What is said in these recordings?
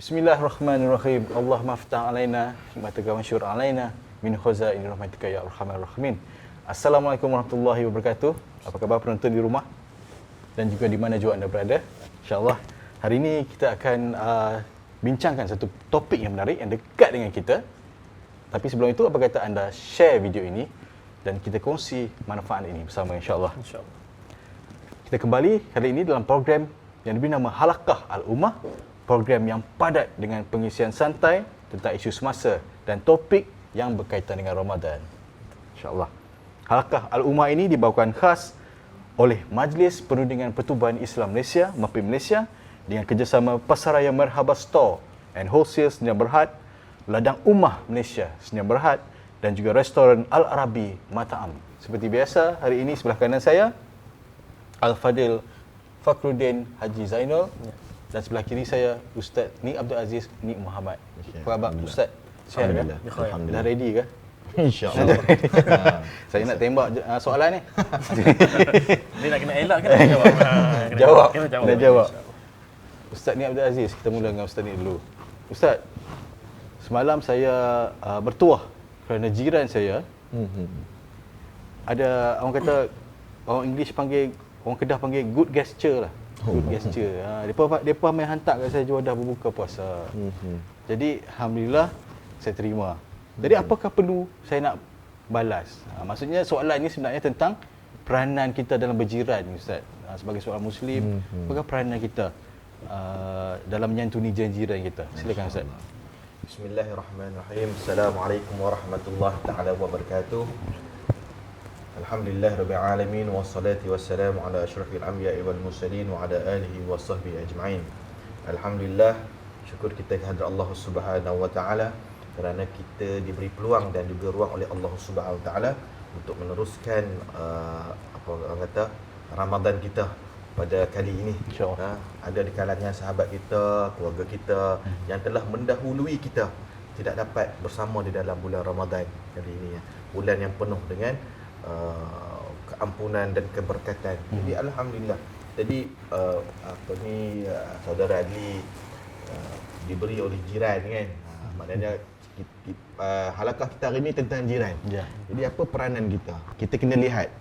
Bismillahirrahmanirrahim. Allah maftah alaina, hikmataka wa syur alaina, min khazaini rahmatika ya arhamar rahimin. Assalamualaikum warahmatullahi wabarakatuh. Apa khabar penonton di rumah dan juga di mana juga anda berada? InsyaAllah hari ini kita akan bincangkan satu topik yang menarik yang dekat dengan kita. Tapi sebelum itu, apa kata anda share video ini dan kita kongsi manfaat ini bersama insyaAllah. Kita kembali hari ini dalam program yang diberi nama Halaqah Al-Ummah, program yang padat dengan pengisian santai tentang isu semasa dan topik yang berkaitan dengan Ramadan. InsyaAllah. Halaqah Al-Ummah ini dibawakan khas oleh Majlis Perundingan Pertubuhan Islam Malaysia, MAPI Malaysia, dengan kerjasama Pasaraya Merhaba Store and Wholesale Sdn Bhd, Ladang Ummah Malaysia Sdn Bhd dan juga restoran Al-Arabi Mata'am. Seperti biasa, hari ini sebelah kanan saya Al-Fadil Fakhruddin Haji Zainul dan sebelah kiri saya Ustaz Ni Abdul Aziz Ni Muhammad. Apa khabar Ustaz? Sihat ke? Dah ready ke? InsyaAllah. Saya nak tembak soalan ni. Dia nak kena elak kan? Jawab. Kena jawab. Ustaz Ni Abdul Aziz, kita mula dengan Ustaz Ni dulu. Ustaz, semalam saya bertuah kerana jiran saya ada, orang kata, orang English panggil, orang Kedah panggil good gesture lah. Good gesture. Depa main hantar kat saya juadah berbuka puasa. Jadi alhamdulillah saya terima. Jadi apakah perlu saya nak balas? Maksudnya soalan ini sebenarnya tentang peranan kita dalam berjiran, Ustaz. Sebagai seorang Muslim, apakah peranan kita dalam menyantuni jiran-jiran kita? Silakan Ustaz. Bismillahirrahmanirrahim. Assalamualaikum warahmatullahi taala wabarakatuh. Alhamdulillah rabbil alamin wassalatu wassalamu ala asyrafil anbiya'i wal mursalin wa ala alihi wa sahbihi ajma'in. Alhamdulillah, syukur kita kehadrat Allah Subhanahu wa taala kerana kita diberi peluang dan juga ruang oleh Allah Subhanahu wa taala untuk meneruskan apa orang kata Ramadan kita pada kali ini. Ada di kalangan sahabat kita, keluarga kita yang telah mendahului kita tidak dapat bersama di dalam bulan Ramadan kali ini, bulan yang penuh dengan keampunan dan keberkatan. Jadi alhamdulillah. Jadi saudara Adli diberi oleh jiran kan. Maknanya halaqah kita hari ini tentang jiran. Jadi apa peranan kita? Kita kena lihat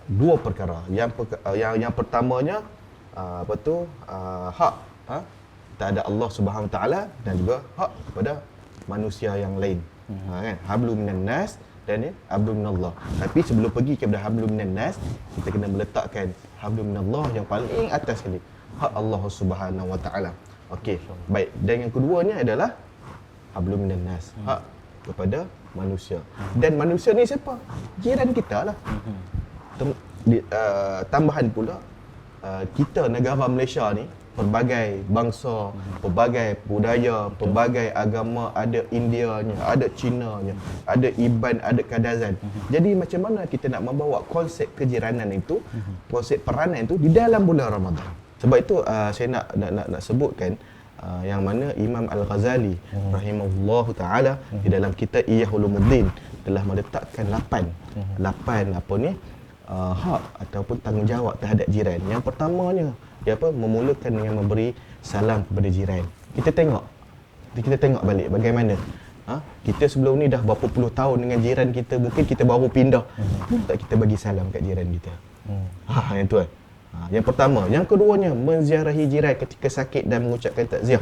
dua perkara. Yang pertamanya hak terhadap Allah Subhanahu Wa Taala dan juga hak kepada manusia yang lain. Kan? Hablum minan nas dan hablum minallah. Tapi sebelum pergi kepada hablum minan nas, kita kena meletakkan hablum minallah yang paling atas sekali, hak Allah Subhanahu Wa Taala. Okey, baik. Dan yang keduanya adalah hablum minan nas, hak kepada manusia. Dan manusia ni siapa? Jiran kita lah. Tambahan pula, kita negara Malaysia ni pelbagai bangsa, pelbagai budaya, pelbagai agama, ada Indianya, ada Cinanya, ada Iban, ada Kadazan. Jadi macam mana kita nak membawa konsep kejiranan itu, konsep peranan itu di dalam bulan Ramadan? Sebab itu saya nak sebutkan yang mana Imam Al-Ghazali rahimahullahu taala di dalam kitab Ihya Ulumuddin telah meletakkan 8 hak ataupun tanggungjawab terhadap jiran. Yang pertamanya memulakan dengan memberi salam kepada jiran. Kita tengok balik bagaimana kita sebelum ni dah berapa puluh tahun dengan jiran kita, mungkin kita baru pindah, tak kita bagi salam kat jiran kita. Yang tu kan. Yang pertama. Yang keduanya, menziarahi jiran ketika sakit dan mengucapkan takziah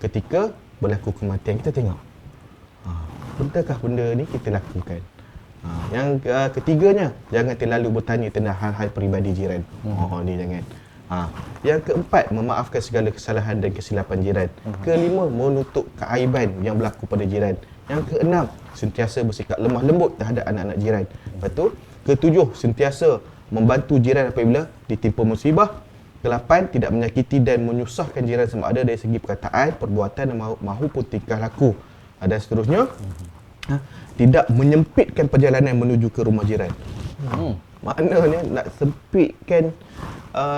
ketika berlaku kematian. Kita tengok benarkah benda ni kita lakukan. Yang ketiganya, jangan terlalu bertanya tentang hal-hal peribadi jiran. Ni jangan. Yang keempat, memaafkan segala kesalahan dan kesilapan jiran. Kelima, menutup keaiban yang berlaku pada jiran. Yang keenam, sentiasa bersikap lemah lembut terhadap anak-anak jiran. Lepas tu, ketujuh, sentiasa membantu jiran apabila ditimpa musibah. Kelapan, tidak menyakiti dan menyusahkan jiran sama ada dari segi perkataan, perbuatan maupun tingkah laku. Dan seterusnya, tidak menyempitkan perjalanan menuju ke rumah jiran. Maknanya nak sempitkan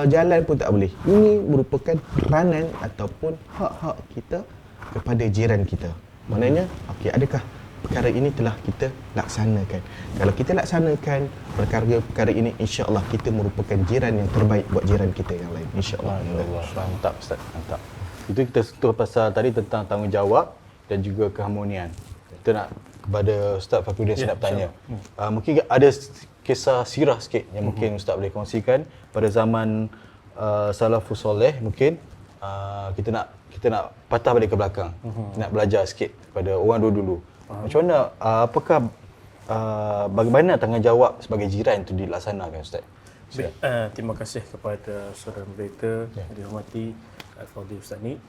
jalan pun tak boleh. Ini merupakan peranan ataupun hak-hak kita kepada jiran kita. Maknanya, adakah perkara ini telah kita laksanakan? Kalau kita laksanakan perkara ini, insya-Allah kita merupakan jiran yang terbaik buat jiran kita yang lain, insya-Allah. Mantap Ustaz, mantap. Itu kita sentuh pasal tadi tentang tanggungjawab dan juga keharmonian. Kita nak kepada Ustaz Fakhruddin saya nak bertanya. Mungkin ada kisah sirah sikit yang mungkin Ustaz boleh kongsikan pada zaman salafus soleh mungkin kita nak patah balik ke belakang. Nak belajar sikit pada orang dulu-dulu. Macam mana apakah bagaimana tanggungjawab sebagai jiran itu dilaksanakan Ustaz? Baik, terima kasih kepada saudara moderator yang dihormati Al-Fadhil Ustaz Ni.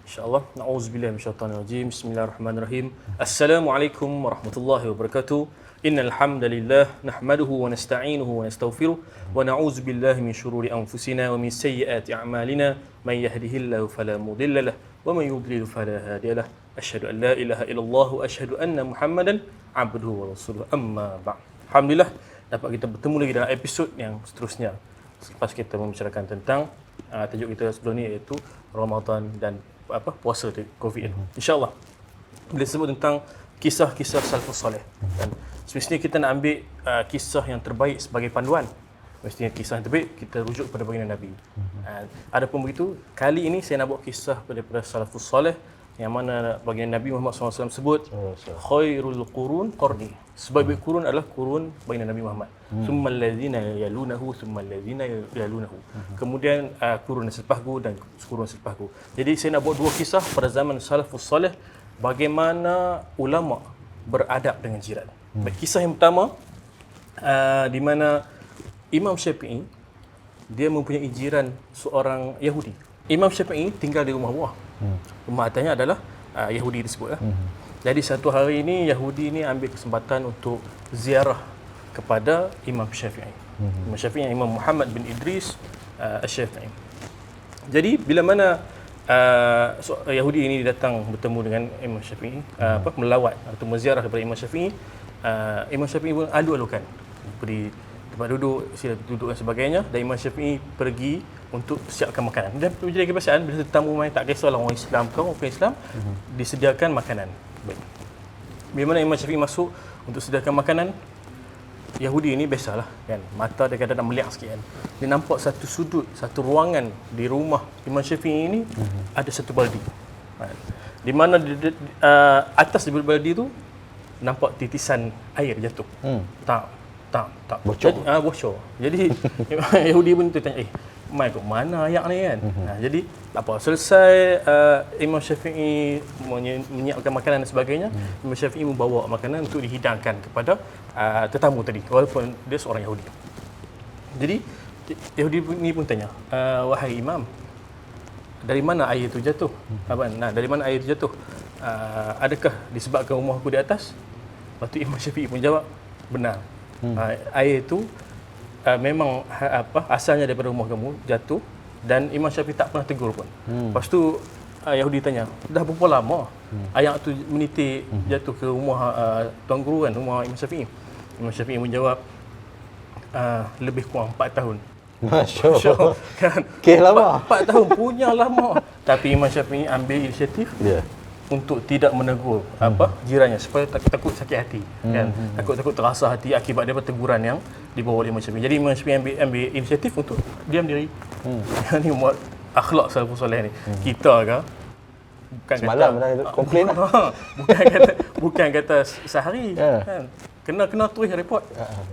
InsyaAllah, na'udzubillah minasyaitanirrajim. Bismillahirrahmanirrahim. Assalamualaikum warahmatullahi wabarakatuh. Innal hamdalillah nahmaduhu wa nasta'inuhu wa nastaghfiruh wa na'udzu billahi min shururi anfusina wa min sayyiati a'malina may yahdihillahu fala mudilla lahu wa may yudlil fala hadiya lahu. Asyhadu an la ilaha illallah wa asyhadu anna Muhammadan 'abduhu wa rasuluhu. Amma ba'd. Alhamdulillah dapat kita bertemu lagi dalam episod yang seterusnya. Selepas kita membicarakan tentang tajuk kita sebelum ni iaitu Ramadan dan puasa COVID. InsyaAllah bila sebut tentang kisah-kisah salafus soleh, dan semestinya kita nak ambil kisah yang terbaik sebagai panduan. Mestinya kisah yang terbaik kita rujuk pada baginda Nabi. Adapun begitu, kali ini saya nak bawa kisah daripada salafus soleh yang mana baginda Nabi Muhammad SAW sebut khairul qurun qarni. Sebaik kurun adalah kurun baginda Nabi Muhammad. Summal ladzina yalunahu summal ladzina yalunahu. Kemudian kurun selepasku dan kurun selepasku. Jadi saya nak bawa dua kisah pada zaman salafus soleh bagaimana ulama beradab dengan jiran. Baik, kisah yang pertama di mana Imam Syafi'i dia mempunyai jiran seorang Yahudi. Imam Syafi'i tinggal di rumah buah. Rumah atasnya adalah Yahudi tersebut. Jadi satu hari ini Yahudi ni ambil kesempatan untuk ziarah kepada Imam Syafi'i. Imam Syafi'i, Imam Muhammad bin Idris Asy-Syafi'i. Jadi bila mana Yahudi ini datang bertemu dengan Imam Syafi'i, melawat atau menziarah kepada Imam Syafi'i, Imam Syafi'i pun alu-alukan beri tempat duduk, sila duduk dan sebagainya, dan Imam Syafi'i pergi untuk siapkan makanan. Dan menjadi kebiasaan bila tetamu main, tak kisahlah orang Islam ke orang bukan Islam, disediakan makanan. Baik. Bila mana Imam Syafi'i masuk untuk sediakan makanan, Yahudi ini biasalah kan, mata dia kadang-kadang meliak sikit kan. Dia nampak satu sudut, satu ruangan di rumah Imam Syafi'i ini ada satu baldi. Di mana atas baldi itu nampak titisan air jatuh. Tak bocor. Jadi, bocor. Jadi Yahudi pun tanya, mai kok mana ayak ni kan? Jadi tak apa, selesai Imam Syafi'i menyiapkan makanan dan sebagainya, Imam Syafi'i membawa makanan untuk dihidangkan kepada tetamu tadi, walaupun dia seorang Yahudi. Jadi Yahudi ni pun tanya, wahai Imam, dari mana air itu jatuh? Dari mana air itu jatuh? Adakah disebabkan rumah aku di atas? Lepas tu Imam Syafi'i pun jawab, benar. Air itu memang asalnya daripada rumah kamu jatuh, dan Imam Syafi'i tak pernah tegur pun. Lepas tu Yahudi tanya, dah berapa lama air tu menitik jatuh ke rumah tuan guru kan, rumah Imam Syafi'i? Imam Syafi'i menjawab, lebih kurang 4 tahun. Masya Allah. Kan? Okay, lama. 4 tahun punya lama. Tapi Imam Syafi'i ambil inisiatif untuk tidak menegur jirannya supaya takut sakit hati kan, takut terasa hati akibat daripada teguran yang dibawa oleh Imam Syafi'i. Jadi Imam Syafi'i ambil inisiatif untuk diam diri. Ini buat akhlak salafus soleh ni. Kita ke bukan semalam kata dah komplain lah. bukan kata sehari kan. Kena terus report.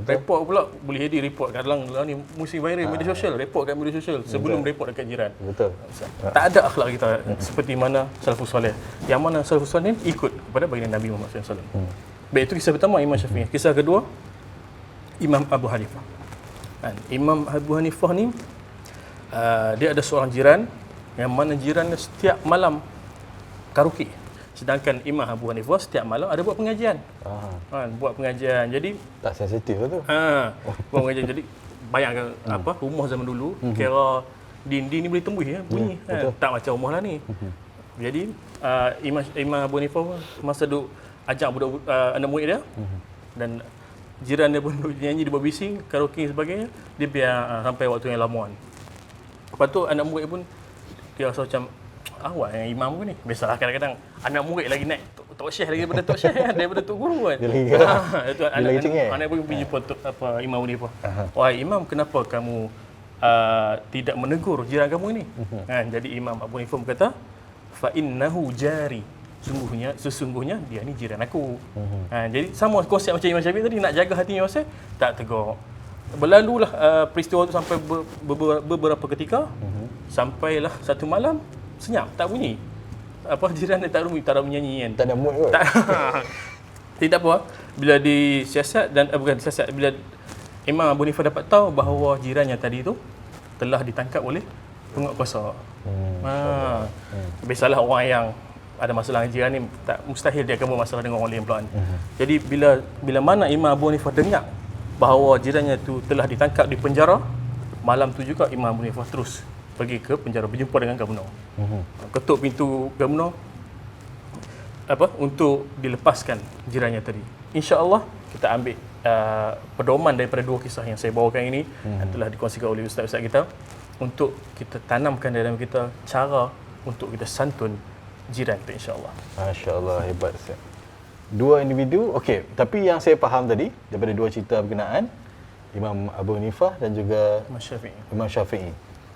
Report pula boleh jadi report kadang ni mesti viral media sosial, report kat media sosial sebelum report dekat jiran. Betul. Tak ada akhlak kita seperti mana salafus soleh. Yang mana salafus soleh ikut kepada baginda Nabi Muhammad SAW. Baik, itu kisah pertama Imam Syafi'i. Kisah kedua Imam Abu Hanifah. Imam Abu Hanifah ni dia ada seorang jiran yang mana jirannya setiap malam karaoke. Sedangkan Imam Abu Hanifah setiap malam ada buat pengajian. Buat pengajian. Jadi tak sensitif tu. Buat pengajian. Jadi bayangkan rumah zaman dulu, kira dinding ni boleh tembus bunyi. Tak macam rumah lah ni. Jadi Imam Abu Hanifah masa duk ajak budak anak murid dia, dan jiran dia pun nyanyi, dia buat bising, karaoke dan sebagainya, dia biar sampai waktu yang lamuan. Lepas tu anak murid pun dia rasa macam awak yang imam ke ni? Biasalah kadang-kadang anak murid lagi naik tok syekh lagi daripada tok syekh kan, daripada tok guru kan. Itu anak pun pergi jumpa Imam ni apa. Wahai Imam, kenapa kamu tidak menegur jiran kamu ini? Jadi Imam Abu Hanifah berkata, fa innahu jari. Sesungguhnya dia ni jiran aku. Jadi sama konsep macam Imam Syafi'i tadi, nak jaga hati Imam Syafi'i, tak tegur. Berlalulah peristiwa itu sampai beberapa ketika, sampailah satu malam senyap, tak bunyi. Jiran dia tak menyanyi kan. Tak ada mood kot. Tidak apa. Bila disiasat dan bukan disiasat, bila Imam Abu Hanifah dapat tahu bahawa jirannya tadi tu telah ditangkap oleh penguatkuasa. Biasalah orang yang ada masalah dengan jiran ni, tak mustahil dia akan bermasalah dengan orang lain pula. Jadi bila mana Imam Abu Hanifah dengar bahawa jirannya tu telah ditangkap di penjara, malam tu juga Imam Abu Hanifah terus pergi ke penjara berjumpa dengan Governor. Ketuk pintu Governor untuk dilepaskan jirannya tadi. Insya-Allah kita ambil pedoman daripada dua kisah yang saya bawakan ini yang telah dikongsikan oleh ustaz-ustaz kita, untuk kita tanamkan dalam kita cara untuk kita santun jiran kita, insya-Allah. Masya-Allah, hebat Ustaz. Dua individu, okey, tapi yang saya faham tadi daripada dua cerita berkenaan Imam Abu Hanifah dan juga Imam Syafi'i.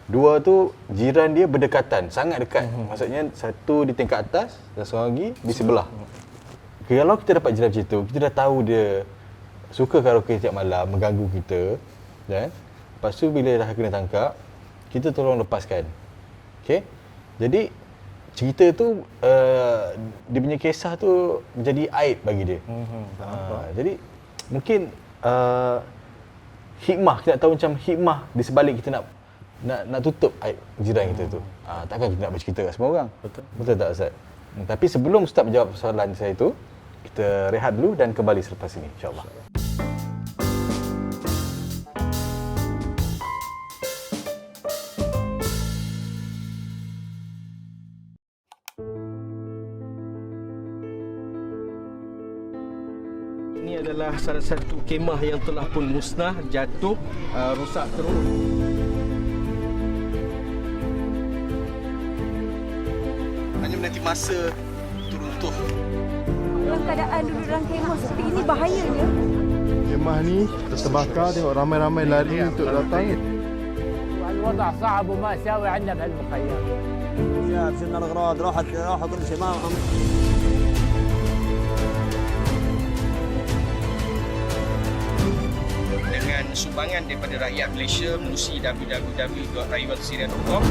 Dua tu jiran dia berdekatan, sangat dekat. Maksudnya satu di tingkat atas dan seorang lagi di sebelah. Kalau kita dapat jiran macam tu, kita dah tahu dia suka karaoke setiap malam, mengganggu kita, kan? Lepas tu bila dah kena tangkap, kita tolong lepaskan. Okey? Jadi cerita tu dia punya kisah tu menjadi aib bagi dia. Jadi mungkin hikmah, kita nak tahu macam hikmah di sebalik kita nak tutup aib jiran kita tu. Takkan kita nak bercerita kat semua orang. Betul tak Ustaz? Tapi sebelum Ustaz menjawab soalan saya tu, kita rehat dulu dan kembali selepas ini, insya-Allah. Ini adalah salah satu kemah yang telah pun musnah, jatuh, rosak terus. Hanya menanti masa untuk runtuh. Dalam keadaan duduk dalam kemah seperti ini bahayanya. Kemah ni terbakar, tengok ramai-ramai lari untuk datang. الوضع صعب وما يساوي عندنا بهالمخيم. شاف شلنا الاغراض راحت كل شيء ما dengan sumbangan daripada rakyat Malaysia melalui www.rayuansyria.com.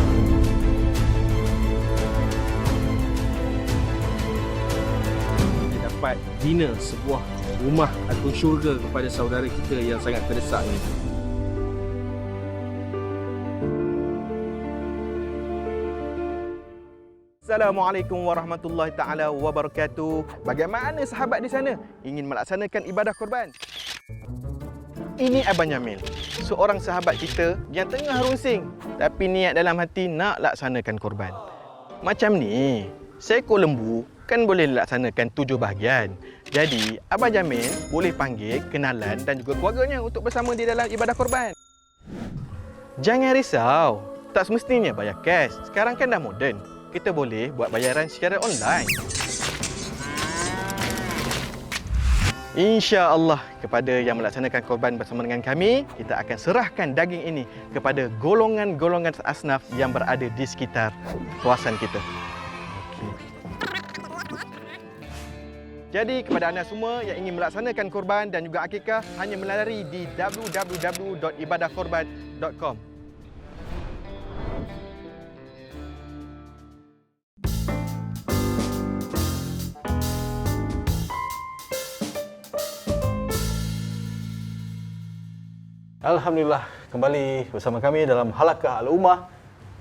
Kita dapat bina sebuah rumah atau syurga kepada saudara kita yang sangat terdesak ini. Assalamualaikum warahmatullahi taala wabarakatuh. Bagaimana sahabat di sana ingin melaksanakan ibadah korban? Ini Abang Jamil, seorang sahabat kita yang tengah runsing tapi niat dalam hati nak laksanakan korban. Macam ni, seekor lembu kan boleh laksanakan 7 bahagian. Jadi, Abang Jamil boleh panggil kenalan dan juga keluarganya untuk bersama di dalam ibadah korban. Jangan risau, tak semestinya bayar cash. Sekarang kan dah moden. Kita boleh buat bayaran secara online. InsyaAllah kepada yang melaksanakan korban bersama dengan kami, kita akan serahkan daging ini kepada golongan-golongan asnaf yang berada di sekitar kawasan kita. Jadi kepada anda semua yang ingin melaksanakan korban dan juga akikah, hanya melalui di www.ibadahkorban.com. Alhamdulillah, kembali bersama kami dalam Halaqah Al-Ummah.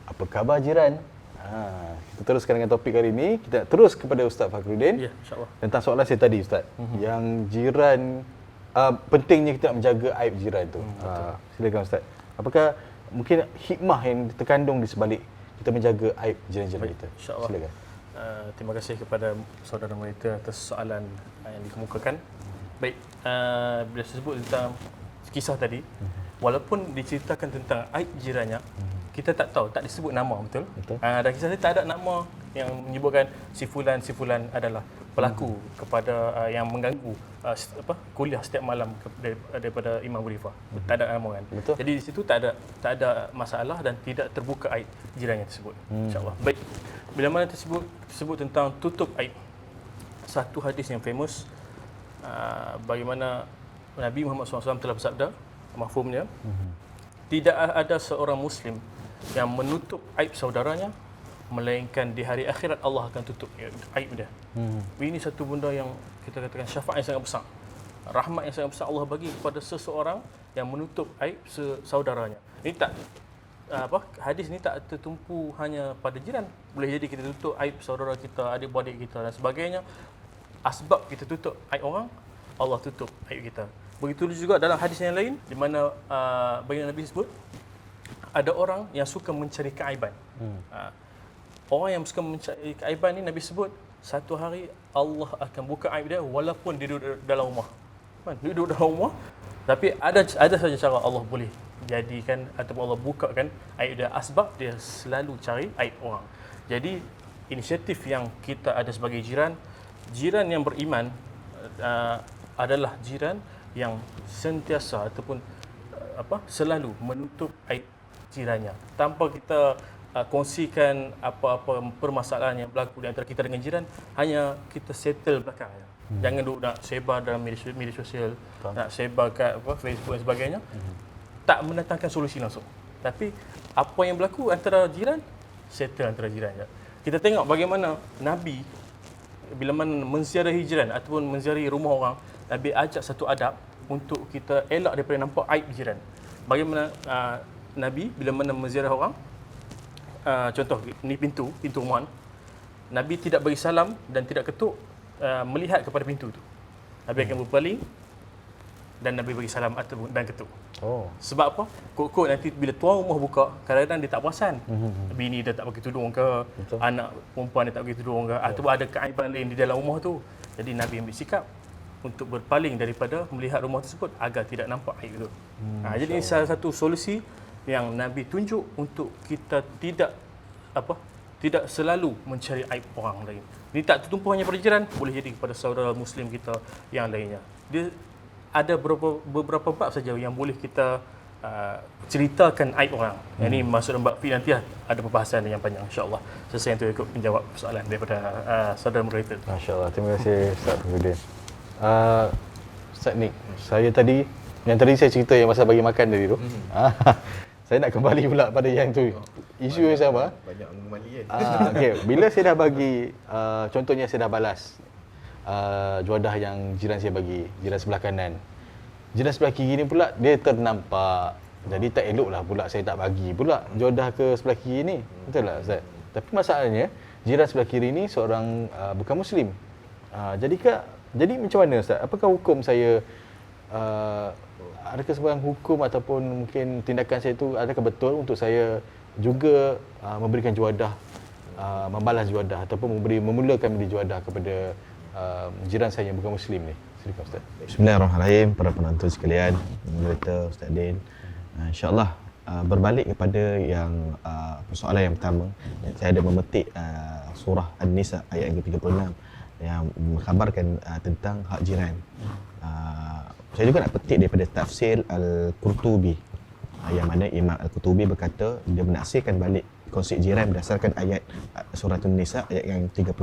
Apa khabar jiran? Kita teruskan dengan topik hari ini. Kita terus kepada Ustaz Fakhruddin. Ya, insya-Allah. Tentang soalan saya tadi Ustaz. Yang jiran, pentingnya kita nak menjaga aib jiran tu. Silakan Ustaz. Apakah mungkin hikmah yang terkandung di sebalik kita menjaga aib jiran-jiran kita? InsyaAllah. Silakan. Terima kasih kepada saudara mereka atas soalan yang dikemukakan. Baik, bila saya sebut tentang kisah tadi, walaupun diceritakan tentang aib jirannya, kita tak tahu, tak disebut nama, betul? Dan kisah tadi tak ada nama yang menyebutkan si fulan adalah berlaku kepada yang mengganggu kuliah setiap malam daripada Imam Abu Hanifah. Tak ada amungan. Jadi di situ tak ada masalah dan tidak terbuka aib jirannya tersebut. InsyaAllah. Baik. Bila mana tersebut tentang tutup aib. Satu hadis yang famous bagaimana Nabi Muhammad SAW telah bersabda, mafhumnya, tidak ada seorang Muslim yang menutup aib saudaranya, melainkan di hari akhirat Allah akan tutup aib dia. Ini satu benda yang kita katakan syafaat yang sangat besar. Rahmat yang sangat besar Allah bagi kepada seseorang yang menutup aib saudaranya. Ini tak hadis ni tak tertumpu hanya pada jiran. Boleh jadi kita tutup aib saudara kita, adik-beradik kita dan sebagainya. Asbab kita tutup aib orang, Allah tutup aib kita. Begitu juga dalam hadis yang lain di mana baginda Nabi sebut ada orang yang suka mencari keaiban. Orang yang suka mencari keaiban ni Nabi sebut satu hari Allah akan buka aib dia walaupun dia duduk dalam rumah. Duduk dalam rumah, tapi ada saja cara Allah boleh jadikan ataupun Allah bukakan aib dia, asbab dia selalu cari aib orang. Jadi inisiatif yang kita ada sebagai jiran yang beriman adalah jiran yang sentiasa ataupun selalu menutup aib jirannya tanpa kita kongsikan apa-apa permasalahan yang berlaku di antara kita dengan jiran, hanya kita settle belakang. Jangan duk nak sebar dalam media sosial, nak sebar kat Facebook dan sebagainya. Tak mendatangkan solusi langsung. Tapi apa yang berlaku antara jiran, settle antara jiran. Kita tengok bagaimana Nabi bila mana menziarahi jiran ataupun menziarahi rumah orang, Nabi ajak satu adab untuk kita elak daripada nampak aib jiran. Bagaimana Nabi bila mana menziarah orang, contoh ni pintu rumah, Nabi tidak bagi salam dan tidak ketuk melihat kepada pintu tu. Nabi akan berpaling dan Nabi bagi salam dan ketuk. Sebab apa? Kok nanti bila tuan rumah buka, kadang-kadang dia tak perasan. Bini dia tak pakai tudung ke, anak perempuan dia tak pakai tudung ke, atau ada keaiban lain di dalam rumah tu. Jadi Nabi ambil sikap untuk berpaling daripada melihat rumah tersebut agar tidak nampak aib itu. Jadi ini salah satu solusi yang Nabi tunjuk untuk kita tidak selalu mencari aib orang lain. Ini tak tertumpu hanya pada jiran, boleh jadi kepada saudara Muslim kita yang lainnya. Dia ada beberapa bab saja yang boleh kita ceritakan aib orang. Yang ini masuk dalam bab fiqh, nanti ada perbahasan yang panjang insya-Allah. Selesai untuk ikut menjawab soalan daripada saudara moderator. Masya-Allah, terima kasih Ustaz Nurdin. Ustaz Nick, saya tadi saya cerita yang pasal bagi makan tadi tu. Saya nak kembali pula pada yang tu. Isu yang sama. Banyak mengembali kan. Okey, bila saya dah bagi contohnya saya dah balas juadah yang jiran saya bagi, jiran sebelah kanan. Jiran sebelah kiri ni pula dia ternampak. Jadi tak eloklah pula saya tak bagi pula juadah ke sebelah kiri ni. Betul tak Ustaz? Tapi masalahnya jiran sebelah kiri ni seorang bukan Muslim. Jadi macam mana Ustaz? Apakah hukum saya adakah sebarang hukum ataupun mungkin tindakan saya itu adakah betul untuk saya juga memberikan juadah, membalas juadah ataupun memulakan memberi juadah kepada jiran saya yang bukan Muslim ni? Silakan Ustaz. Bismillahirrahmanirrahim, para penonton sekalian, moderator Ustaz Din. InsyaAllah berbalik kepada yang persoalan yang pertama, saya ada memetik surah An-Nisa ayat yang ke-36 yang mengkhabarkan tentang hak jiran. Saya juga nak petik daripada tafsir Al-Qurtubi, yang mana Imam Al-Qurtubi berkata dia menaksirkan balik konsep jiran berdasarkan ayat surah An-Nisa ayat yang 36.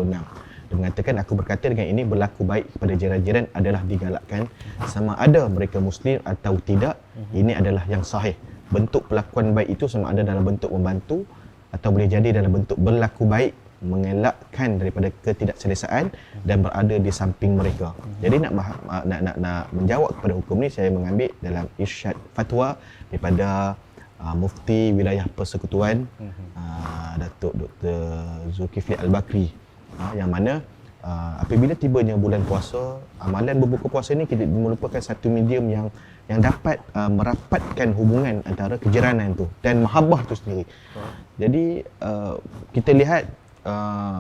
Dia mengatakan, aku berkata dengan ini berlaku baik kepada jiran-jiran adalah digalakkan sama ada mereka Muslim atau tidak. Ini adalah yang sahih. Bentuk pelakuan baik itu sama ada dalam bentuk membantu atau boleh jadi dalam bentuk berlaku baik, mengelakkan daripada ketidakselesaan dan berada di samping mereka. Jadi nak menjawab kepada hukum ni, saya mengambil dalam irsyad fatwa daripada Mufti Wilayah Persekutuan Datuk Dr. Zulkifli Al-Bakri, yang mana apabila tibanya bulan puasa, amalan berbuka puasa ni kita merupakan satu medium yang dapat merapatkan hubungan antara kejiranan tu dan mahabbah tu sendiri. Jadi kita lihat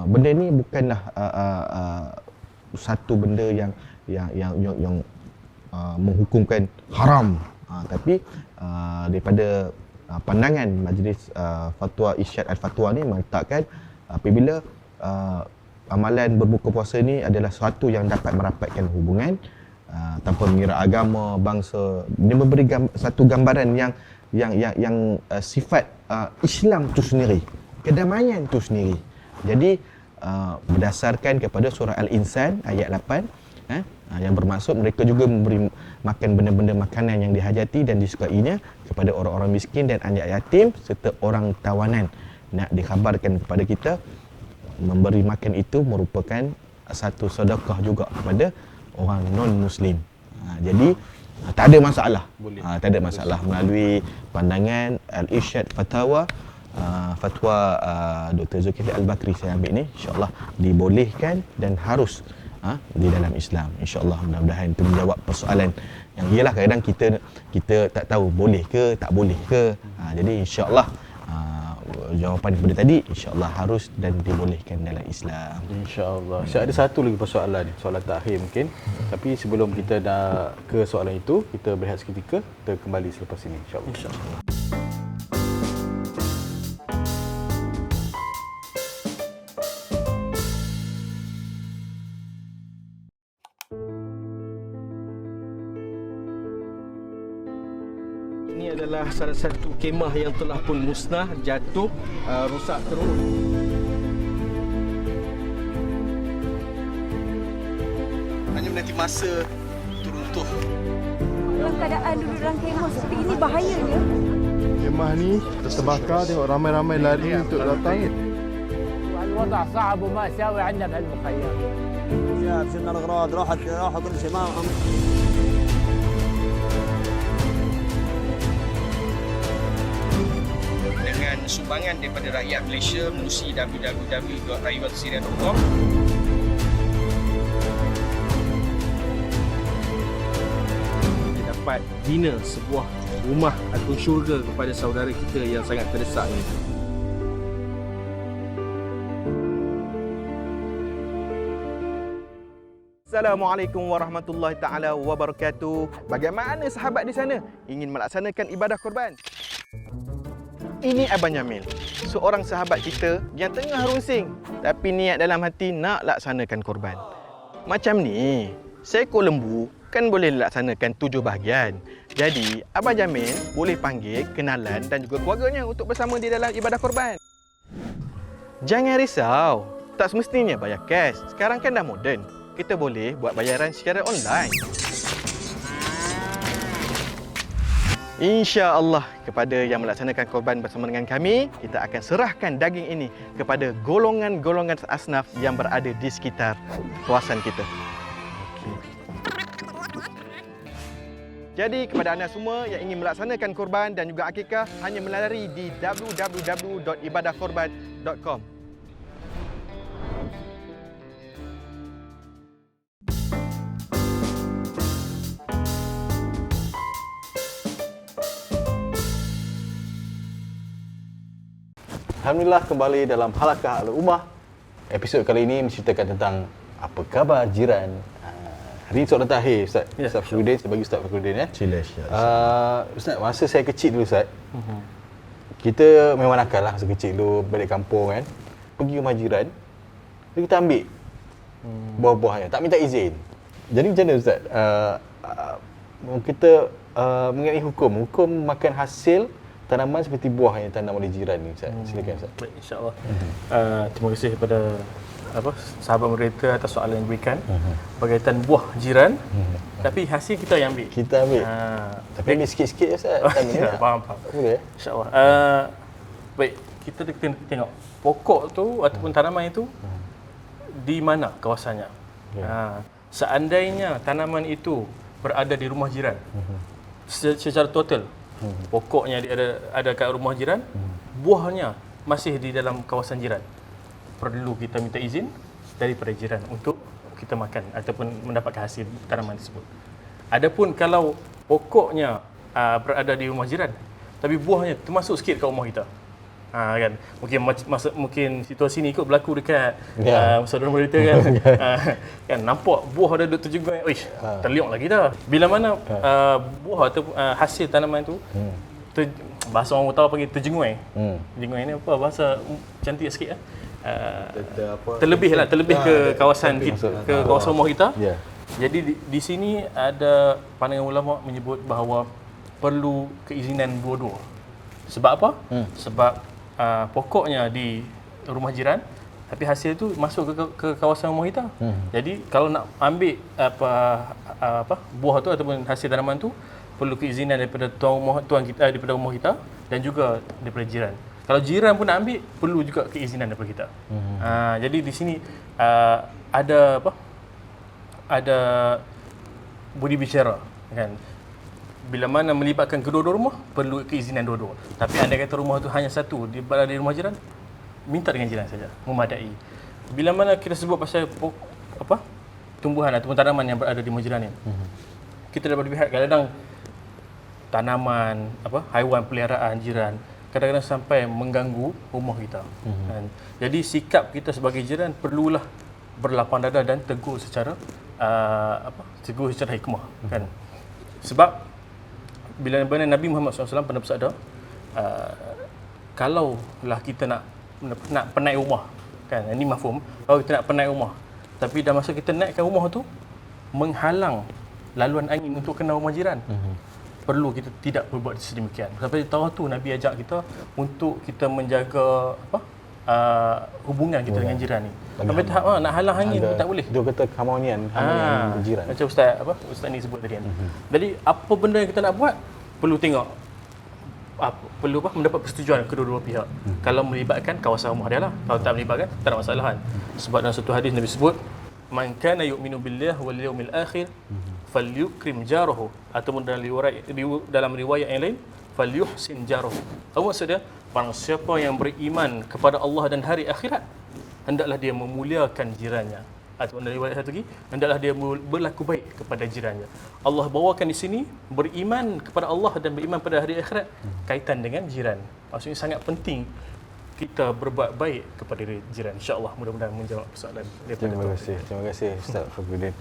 benda ni bukanlah satu benda yang menghukumkan haram, tapi daripada pandangan Majlis Fatwa Irsyad Al-Fatwa ni meletakkan apabila amalan berbuka puasa ni adalah sesuatu yang dapat merapatkan hubungan tanpa mengira agama, bangsa. Dia memberi satu gambaran yang sifat Islam tu sendiri, kedamaian tu sendiri. Jadi berdasarkan kepada surah Al-Insan ayat 8 yang bermaksud mereka juga memberi makan benda-benda makanan yang dihajati dan disukainya kepada orang-orang miskin dan anak yatim serta orang tawanan. Nak dikhabarkan kepada kita, memberi makan itu merupakan satu sedekah juga kepada orang non-Muslim. Jadi tak ada masalah. Tak ada masalah melalui pandangan Al-Irsyad Fatwa Dr. Zulkifli Al-Bakri saya ambil ni, insya-Allah dibolehkan dan harus di dalam Islam. InsyaAllah mudah-mudahan itu menjawab persoalan yang ialah kadang kita tak tahu boleh ke tak boleh ke. Jadi insyaAllah jawapan kepada tadi insyaAllah harus dan dibolehkan dalam Islam. InsyaAllah. Saya ada satu lagi persoalan ni, soalan terakhir mungkin. Tapi sebelum kita dah ke soalan itu, kita berehat seketika, kita kembali selepas ini insyaAllah. InsyaAllah. Ini adalah salah satu kemah yang telah pun musnah, jatuh, rosak terus. Hanya menanti masa teruntuh. Dalam keadaan duduk dalam kemah seperti ini bahayanya. Kemah ni terbakar, tengok ramai-ramai lari untuk datang. الوضع صعب وما ساوي عندنا بهالمخيم. شاف شلنا الاغراض راحت كل شيء ما Dengan sumbangan daripada rakyat Malaysia melalui www.rayuansyria.com. Kita dapat bina sebuah rumah atau syurga kepada saudara kita yang sangat terdesak ini. Assalamualaikum warahmatullahi taala wabarakatuh. Bagaimana sahabat di sana ingin melaksanakan ibadah korban? Ini Abang Jamil, seorang sahabat kita yang tengah runsing tapi niat dalam hati nak laksanakan korban. Macam ni, seekor lembu kan boleh laksanakan 7 bahagian. Jadi, Abang Jamil boleh panggil kenalan dan juga keluarganya untuk bersama di dalam ibadah korban. Jangan risau, tak semestinya bayar cash. Sekarang kan dah moden. Kita boleh buat bayaran secara online. InsyaAllah kepada yang melaksanakan korban bersama dengan kami, kita akan serahkan daging ini kepada golongan-golongan asnaf yang berada di sekitar kawasan kita. Jadi kepada anda semua yang ingin melaksanakan korban dan juga akikah, hanya melalui di www.ibadahkorban.com. Alhamdulillah, kembali dalam Halakah Al-Ummah. Episod kali ini menceritakan tentang apa khabar jiran. Hari ini soalan terakhir Ustaz. Ya, Ustaz Fakruddin, saya bagi Ustaz Fakruddin ya. Sila. Ustaz, masa saya kecil dulu Ustaz, kita memang nakal lah masa kecil dulu, balik kampung kan. Pergi rumah jiran, lalu kita ambil buah-buahnya, tak minta izin. Jadi macam mana Ustaz? Kita mengenai hukum makan hasil tanaman seperti buah yang tanam oleh jiran ni Ustaz. Silakan Ustaz. Baik, insya-Allah. Terima kasih kepada sahabat moderator atas soalan yang diberikan berkaitan buah jiran, tapi hasil kita yang ambil. Kita ambil. Tapi ambil sikit-sikit je Ustaz. Faham. Boleh? InsyaAllah. Baik, kita tengok pokok tu ataupun tanaman itu di mana kawasannya. Seandainya tanaman itu berada di rumah jiran, secara total pokoknya ada kat rumah jiran, buahnya masih di dalam kawasan jiran, perlu kita minta izin daripada jiran untuk kita makan ataupun mendapatkan hasil tanaman tersebut. Adapun kalau pokoknya berada di rumah jiran tapi buahnya termasuk sikit kat rumah kita, kan mungkin situasi ni ikut berlaku dekat saudara moderator kan. Kan nampak buah dah duduk terjenguk, terliok lagi dah. Bila mana buah atau hasil tanaman tu bahasa orang utara panggil terjenguk. Terjenguk ni apa bahasa cantik sikit terlebih ke kawasan ke kawasan rumah kita. Ya. Jadi di sini ada pandangan ulama menyebut bahawa perlu keizinan dua-dua. Sebab apa? Sebab pokoknya di rumah jiran, tapi hasil tu masuk ke kawasan rumah kita. Jadi kalau nak ambil buah tu ataupun hasil tanaman tu, perlu keizinan daripada tuan kita, daripada rumah kita, dan juga daripada jiran. Kalau jiran pun nak ambil, perlu juga keizinan daripada kita. Jadi di sini ada budi bicara, kan? Bila mana melibatkan kedua-dua rumah, perlu keizinan dua-dua. Tapi andai kata rumah tu hanya satu, berada di rumah jiran, minta dengan jiran saja, memadai. Bila mana kita sebut pasal tumbuhan ataupun tanaman yang berada di rumah jiran ni, kita dapat lihat kadang-kadang tanaman, haiwan peliharaan jiran kadang-kadang sampai mengganggu rumah kita. Jadi sikap kita sebagai jiran perlulah berlapang dada dan tegur secara hikmah, kan? Sebab bila Nabi Muhammad SAW pernah bersabda, kalaulah kita nak penaik rumah, kan? Ini mafhum, kalau kita nak penaik rumah, tapi dah masa kita naikkan rumah tu menghalang laluan angin untuk kena rumah jiran, perlu kita tidak berbuat sedemikian. Sampai tahu tu Nabi ajak kita untuk kita menjaga hubungan kita dengan jiran ni. Sampai tahap nak halang angin pun tak boleh. Dia kata keharmonian jiran. Macam Ustaz ni sebut tadi kan. Jadi apa benda yang kita nak buat, perlu tengok perlu mendapat persetujuan kedua-dua pihak. Kalau melibatkan kawasan rumah dia lah. Kalau tak melibatkan, tak ada masalah kan. Sebab dalam satu hadis Nabi sebut, man kana yu'minu billahi wal yawmil akhir falyukrim jarahu, ataupun dalam riwayat yang lain falyuhsin jarahu. Apa maksudnya? Barang siapa yang beriman kepada Allah dan hari akhirat, hendaklah dia memuliakan jirannya. Ataupun dari riwayat satu lagi, hendaklah dia berlaku baik kepada jirannya. Allah bawakan di sini beriman kepada Allah dan beriman pada hari akhirat kaitan dengan jiran. Maksudnya sangat penting kita berbuat baik kepada jiran. InsyaAllah mudah-mudahan menjawab soalan daripada Terima kasih Ustaz Fakhruddin.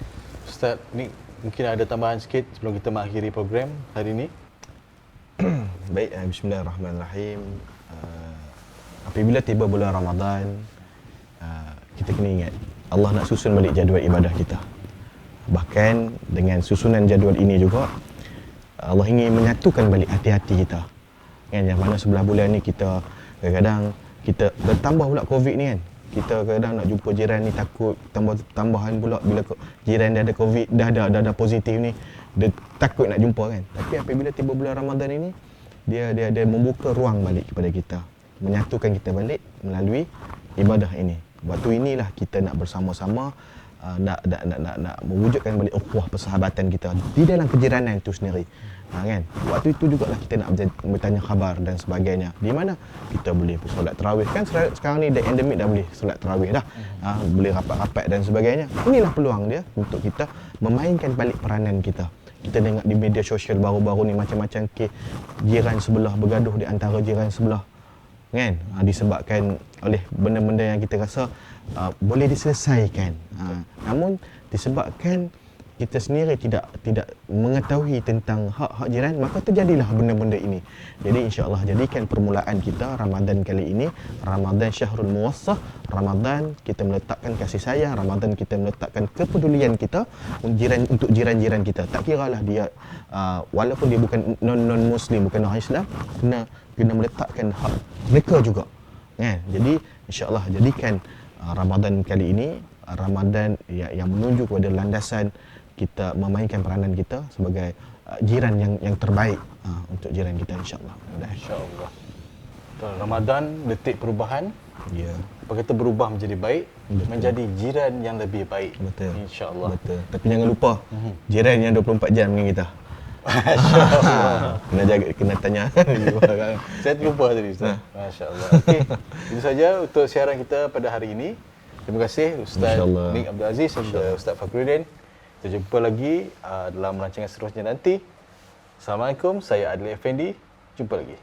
Ustaz, ni mungkin ada tambahan sikit sebelum kita mengakhiri program hari ini. Baik, bismillahirrahmanirrahim. Apabila tiba bulan Ramadan, kita kena ingat Allah nak susun balik jadual ibadah kita. Bahkan dengan susunan jadual ini juga, Allah ingin menyatukan balik hati-hati kita. Kan, yang mana sebelah bulan ni kita kadang-kadang kita bertambah pula COVID ni kan. Kita kadang nak jumpa jiran ni takut, tambahan pula bila jiran dia ada COVID, dah ada positif ni, dia takut nak jumpa kan. Tapi apabila tiba bulan Ramadan ini, dia membuka ruang balik kepada kita, menyatukan kita balik melalui ibadah ini. Waktu inilah kita nak bersama-sama nak mewujudkan balik ukhuwah persahabatan kita di dalam kejiranan itu sendiri. Kan? Waktu itu jugalah kita nak bertanya khabar dan sebagainya. Di mana kita boleh solat tarawih kan, sekarang ni endemik dah boleh solat tarawih dah. Boleh rapat-rapat dan sebagainya. Inilah peluang dia untuk kita memainkan balik peranan kita. Kita tengok di media sosial baru-baru ni macam-macam kes jiran sebelah bergaduh di antara jiran sebelah. Kan? Disebabkan oleh benda-benda yang kita rasa boleh diselesaikan. Namun disebabkan kita sendiri tidak mengetahui tentang hak-hak jiran, maka terjadilah benda-benda ini. Jadi insya-Allah jadikan permulaan kita Ramadan kali ini Ramadan Syahrul Muwassah, Ramadan kita meletakkan kasih sayang, Ramadan kita meletakkan kepedulian kita untuk jiran-jiran kita. Tak kiralah dia walaupun dia bukan non muslim, bukan orang Islam, kena meletakkan hak mereka juga. Kan? Jadi insya-Allah jadikan Ramadan kali ini Ramadan yang menuju kepada landasan kita memainkan peranan kita sebagai jiran yang terbaik untuk jiran kita insya-Allah. Insya-Allah. Ramadan detik perubahan. Ya. Apa kata berubah menjadi baik, menjadi jiran yang lebih baik. Betul. Insya-Allah. Betul. Tapi jangan lupa jiran yang 24 jam dengan kita. Kena jaga, kena tanya. Saya terlupa tadi Ustaz. Masya-Allah. Okey. Itu saja untuk siaran kita pada hari ini. Terima kasih Ustaz Nik Abdul Aziz dan Ustaz Fakhruddin. Kita jumpa lagi dalam rancangan seterusnya nanti. Assalamualaikum, saya Adil Effendi. Jumpa lagi.